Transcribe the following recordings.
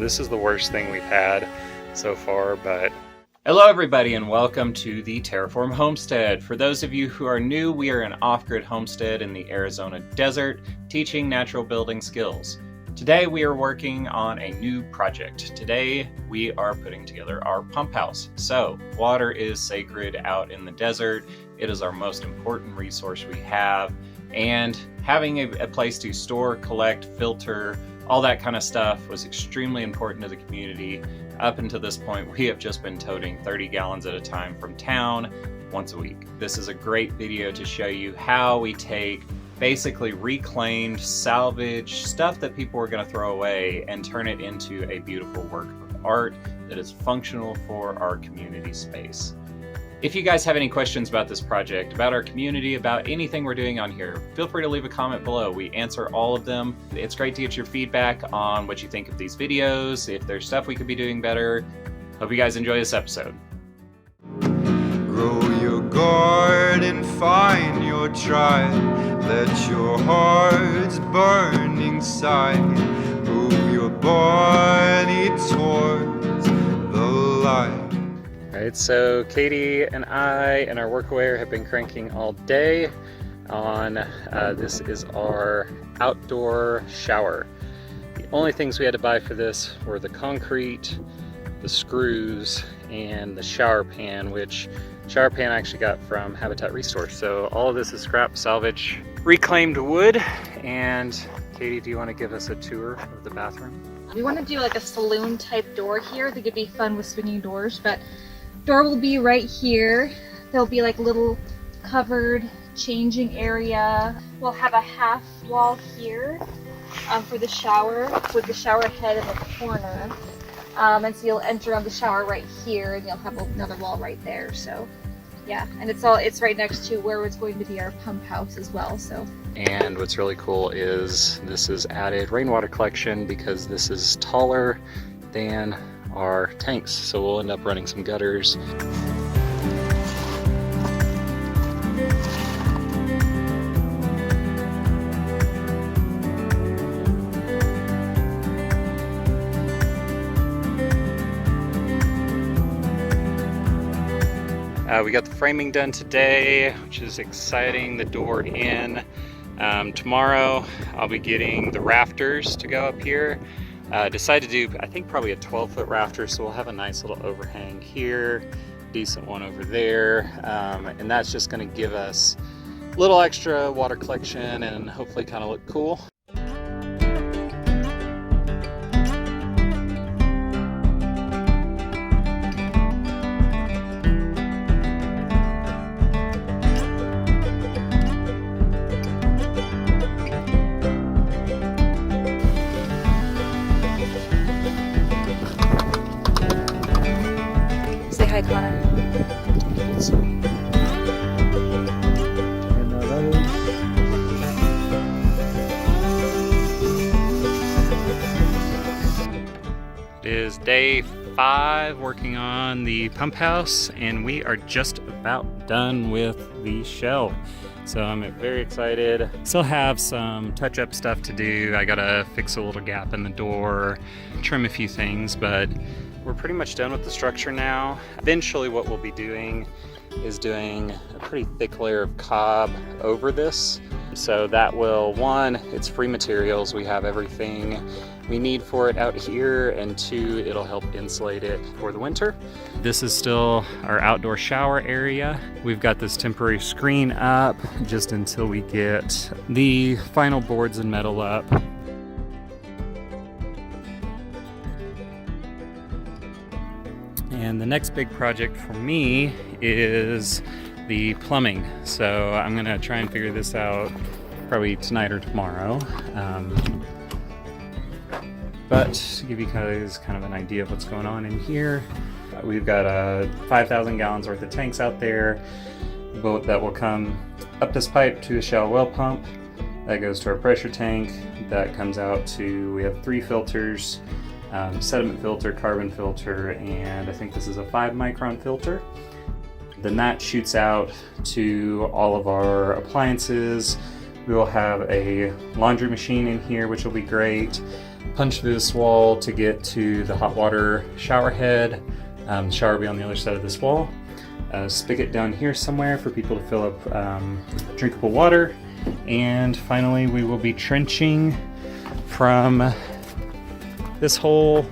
This is the worst thing we've had so far, but... Hello everybody and welcome to the Terraform Homestead. For those of you who are new, we are an off-grid homestead in the Arizona desert, teaching natural building skills. Today we are working on a new project. Today we are putting together our pump house. So, water is sacred out in the desert. It is our most important resource we have, and having a place to store, collect, filter, all that kind of stuff was extremely important to the community. Up until this point, we have just been toting 30 gallons at a time from town once a week. This is a great video to show you how we take basically reclaimed, salvage stuff that people are going to throw away and turn it into a beautiful work of art that is functional for our community space. If you guys have any questions about this project, about our community, about anything we're doing on here, feel free to leave a comment below. We answer all of them. It's great to get your feedback on what you think of these videos, if there's stuff we could be doing better. Hope you guys enjoy this episode. Grow your garden, find your tribe, let your hearts burn inside, move your body towards the light. Alright, so Katie and I and our workwear have been cranking all day on, this is our outdoor shower. The only things we had to buy for this were the concrete, the screws, and the shower pan, which shower pan I actually got from Habitat Resource. So all of this is scrap salvage, reclaimed wood. And Katie, do you want to give us a tour of the bathroom? We want to do like a saloon type door here. I think it'd be fun with swinging doors, but door will be right here. There'll be like little covered changing area. We'll have a half wall here for the shower, with the shower head in the corner. And so you'll enter on the shower right here, and you'll have another wall right there. So yeah, and it's right next to where it's going to be our pump house as well. So. And what's really cool is this is added rainwater collection because this is taller than our tanks, so we'll end up running some gutters. We got the framing done today, which is exciting, the door in. Tomorrow I'll be getting the rafters to go up here. Decided to do, I think, probably a 12-foot rafter, so we'll have a nice little overhang here, decent one over there, and that's just going to give us a little extra water collection and hopefully kind of look cool. Hi, Connor. It is day 5 working on the pump house, and we are just about done with the shell. So I'm very excited. Still have some touch-up stuff to do. I gotta fix a little gap in the door, trim a few things, but we're pretty much done with the structure now. Eventually what we'll be doing is doing a pretty thick layer of cob over this. So that will, 1, it's free materials. We have everything we need for it out here, and 2, it'll help insulate it for the winter. This is still our outdoor shower area. We've got this temporary screen up just until we get the final boards and metal up. And the next big project for me is the plumbing. So I'm gonna try and figure this out probably tonight or tomorrow. But to give you guys kind of an idea of what's going on in here, we've got 5,000 gallons worth of tanks out there that will come up this pipe to a shallow well pump. That goes to our pressure tank. That comes out to, we have 3 filters. Sediment filter, carbon filter, and I think this is a 5-micron filter. Then that shoots out to all of our appliances. We will have a laundry machine in here, which will be great. punch through this wall to get to the hot water shower head. The shower will be on the other side of this wall. Spigot down here somewhere for people to fill up drinkable water. And finally, we will be trenching from this hole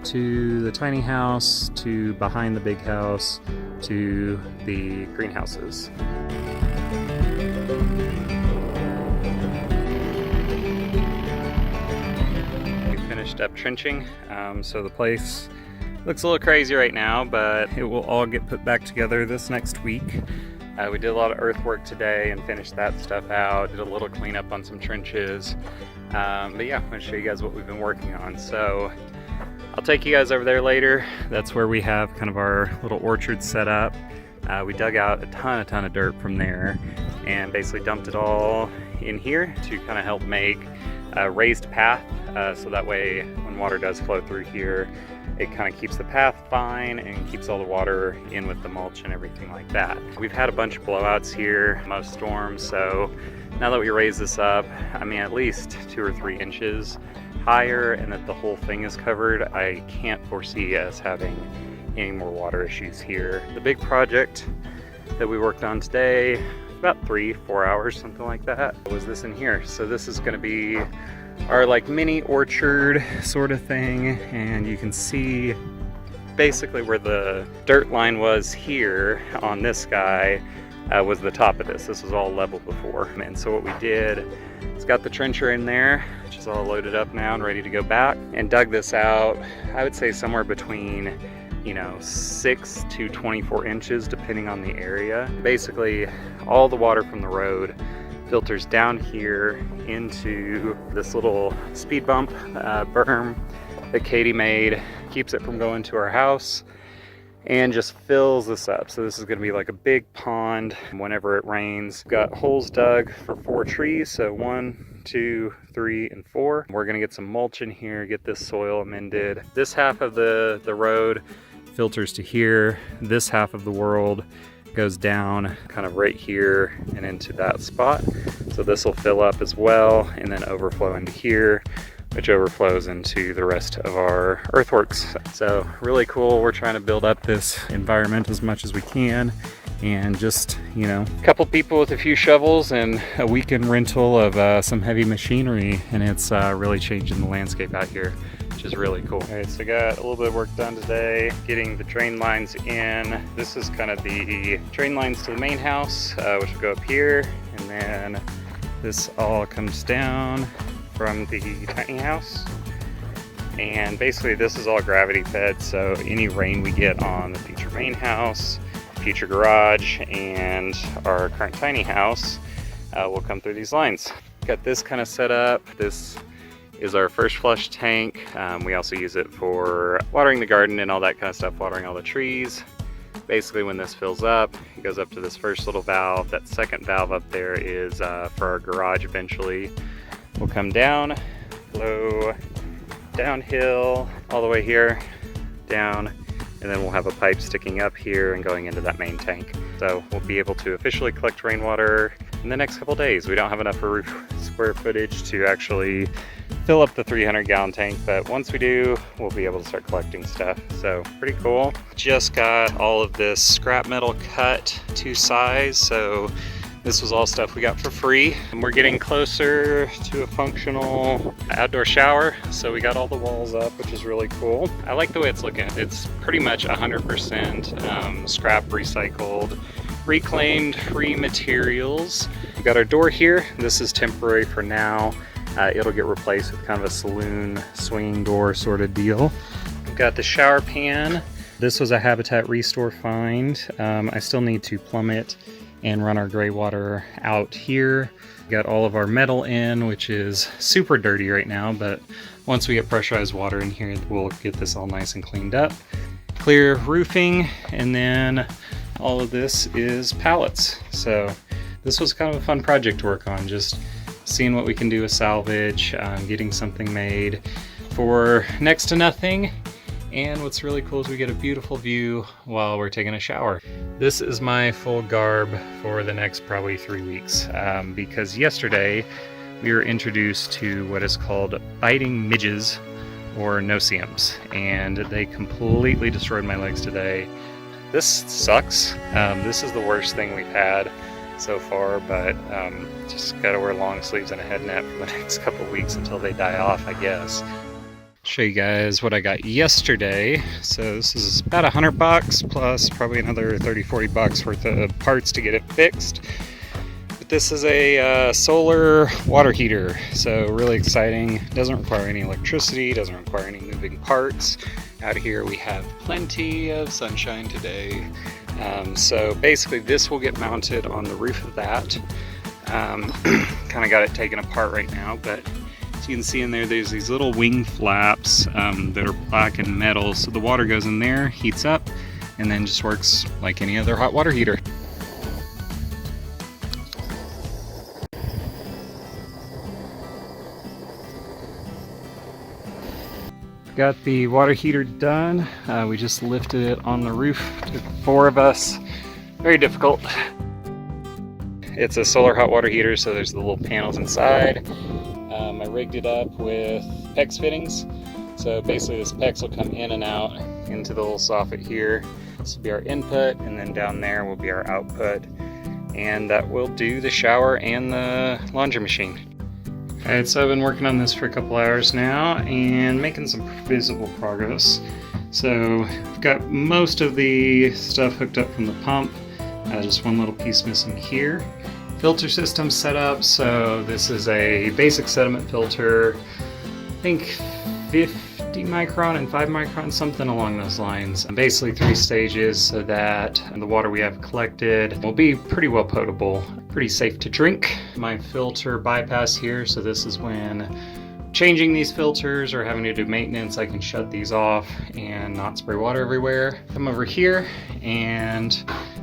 to the tiny house, to behind the big house, to the greenhouses. We finished up trenching, so the place looks a little crazy right now, but it will all get put back together this next week. We did a lot of earthwork today and finished that stuff out, did a little cleanup on some trenches. But yeah, I'm going to show you guys what we've been working on. So I'll take you guys over there later. That's where we have kind of our little orchard set up. We dug out a ton of dirt from there and basically dumped it all in here to kind of help make a raised path. So that way when water does flow through here, it kind of keeps the path fine and keeps all the water in with the mulch and everything like that. We've had a bunch of blowouts here, most storms, so now that we raise this up, I mean at least 2 or 3 inches higher and that the whole thing is covered, I can't foresee us having any more water issues here. The big project that we worked on today, about 3-4 hours, something like that, was this in here. So this is going to be our like mini orchard sort of thing, and you can see basically where the dirt line was here on this guy was the top of this. This was all level before, and so what we did is got the trencher in there, which is all loaded up now and ready to go back, and dug this out, I would say somewhere between 6 to 24 inches depending on the area. Basically all the water from the road filters down here into this little speed bump berm that Katie made, keeps it from going to our house, and just fills this up. So this is going to be like a big pond whenever it rains. Got holes dug for 4 trees, so 1, 2, 3, and 4. We're going to get some mulch in here, get this soil amended. This half of the road filters to here. This half of the world goes down kind of right here and into that spot. So this will fill up as well and then overflow into here, which overflows into the rest of our earthworks. So really cool. We're trying to build up this environment as much as we can, and just, a couple people with a few shovels and a weekend rental of some heavy machinery, and it's really changing the landscape out here, which is really cool. All right, so I got a little bit of work done today, getting the drain lines in. This is kind of the drain lines to the main house, which will go up here, and then this all comes down from the tiny house. And basically this is all gravity fed, so any rain we get on the future main house, future garage, and our current tiny house will come through these lines. Got this kind of set up. This is our first flush tank. We also use it for watering the garden and all that kind of stuff, watering all the trees. Basically when this fills up, it goes up to this first little valve. That second valve up there is for our garage eventually. We'll come down, flow downhill all the way here, down, and then we'll have a pipe sticking up here and going into that main tank. So we'll be able to officially collect rainwater in the next couple days. We don't have enough square footage to actually fill up the 300-gallon tank, but once we do, we'll be able to start collecting stuff. So pretty cool. Just got all of this scrap metal cut to size, so this was all stuff we got for free. And we're getting closer to a functional outdoor shower, so we got all the walls up, which is really cool. I like the way it's looking. It's pretty much 100% scrap recycled, reclaimed, free materials. We got our door here. This is temporary for now. It'll get replaced with kind of a saloon swinging door sort of deal. We've got the shower pan. This was a Habitat Restore find. I still need to plumb it and run our gray water out here. Got all of our metal in, which is super dirty right now, but once we get pressurized water in here, we'll get this all nice and cleaned up. Clear roofing, and then all of this is pallets. So this was kind of a fun project to work on, just seeing what we can do with salvage, getting something made for next to nothing. And what's really cool is we get a beautiful view while we're taking a shower. This is my full garb for the next probably 3 weeks, because yesterday we were introduced to what is called biting midges or no-see-ums, and they completely destroyed my legs today. This sucks. This is the worst thing we've had so far, but just gotta wear long sleeves and a head net for the next couple weeks until they die off, I guess. Show you guys what I got yesterday. So this is about $100 plus probably another 30-40 bucks worth of parts to get it fixed. But this is a solar water heater, so really exciting. Doesn't require any electricity, doesn't require any moving parts. Out here we have plenty of sunshine today. So basically this will get mounted on the roof of that. Kind of got it taken apart right now, but as you can see in there, there's these little wing flaps that are black and metal. So the water goes in there, heats up, and then just works like any other hot water heater. Got the water heater done. We just lifted it on the roof. Took 4 of us. Very difficult. It's a solar hot water heater, so there's the little panels inside. I rigged it up with PEX fittings. So basically this PEX will come in and out into the little soffit here. This will be our input, and then down there will be our output. And that will do the shower and the laundry machine. Alright, so I've been working on this for a couple hours now and making some visible progress. So I've got most of the stuff hooked up from the pump, just one little piece missing here. Filter system set up, so this is a basic sediment filter, I think 50 micron and 5 micron, something along those lines. And basically 3 stages so that the water we have collected will be pretty well potable, pretty safe to drink. My filter bypass here, so this is when changing these filters or having to do maintenance, I can shut these off and not spray water everywhere. Come over here, and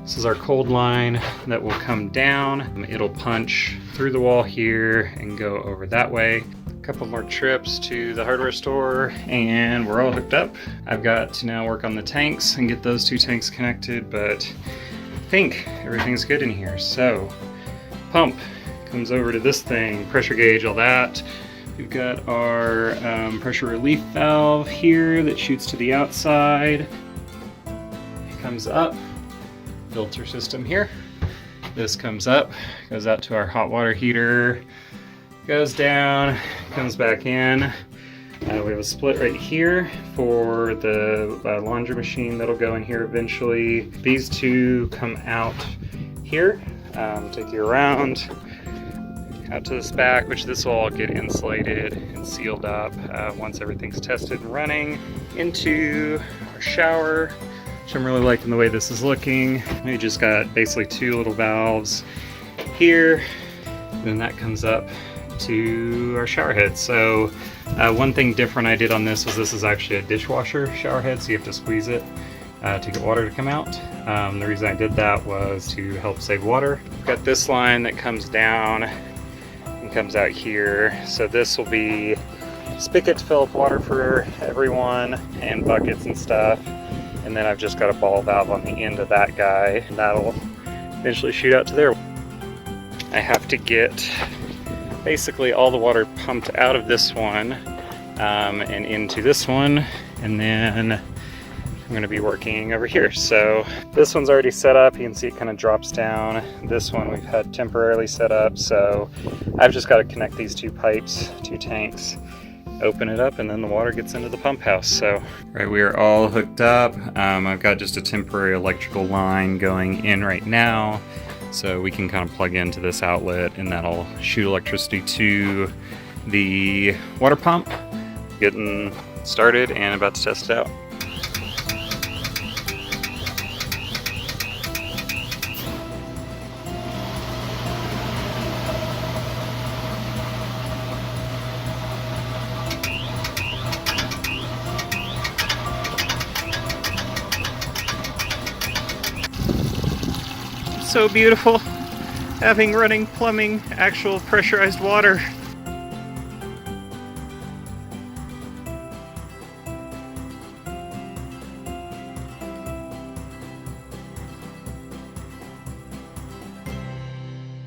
this is our cold line that will come down. It'll punch through the wall here and go over that way. A couple more trips to the hardware store and we're all hooked up. I've got to now work on the tanks and get those 2 tanks connected, but I think everything's good in here. So pump comes over to this thing, pressure gauge, all that. We've got our pressure relief valve here that shoots to the outside. It comes up, filter system here. This comes up, goes out to our hot water heater, goes down, comes back in. We have a split right here for the laundry machine that'll go in here eventually. These 2 come out here, take you around out to this back, which this will all get insulated and sealed up once everything's tested and running. Into our shower, which I'm really liking the way this is looking. We just got basically 2 little valves here, and then that comes up to our shower head. So one thing different I did on this was this is actually a dishwasher shower head, so you have to squeeze it to get water to come out. The reason I did that was to help save water. Got this line that comes down and comes out here. So this will be spigot to fill up water for everyone and buckets and stuff. And then I've just got a ball valve on the end of that guy, and that'll eventually shoot out to there. I have to get basically all the water pumped out of this one and into this one, and then I'm going to be working over here. So this one's already set up. You can see it kind of drops down. This one we've had temporarily set up, so I've just got to connect these 2 pipes, 2 tanks, open it up, and then the water gets into the pump house. So right, we are all hooked up. I've got just a temporary electrical line going in right now, so we can kind of plug into this outlet and that'll shoot electricity to the water pump. Getting started and about to test it out. So beautiful having running plumbing, actual pressurized water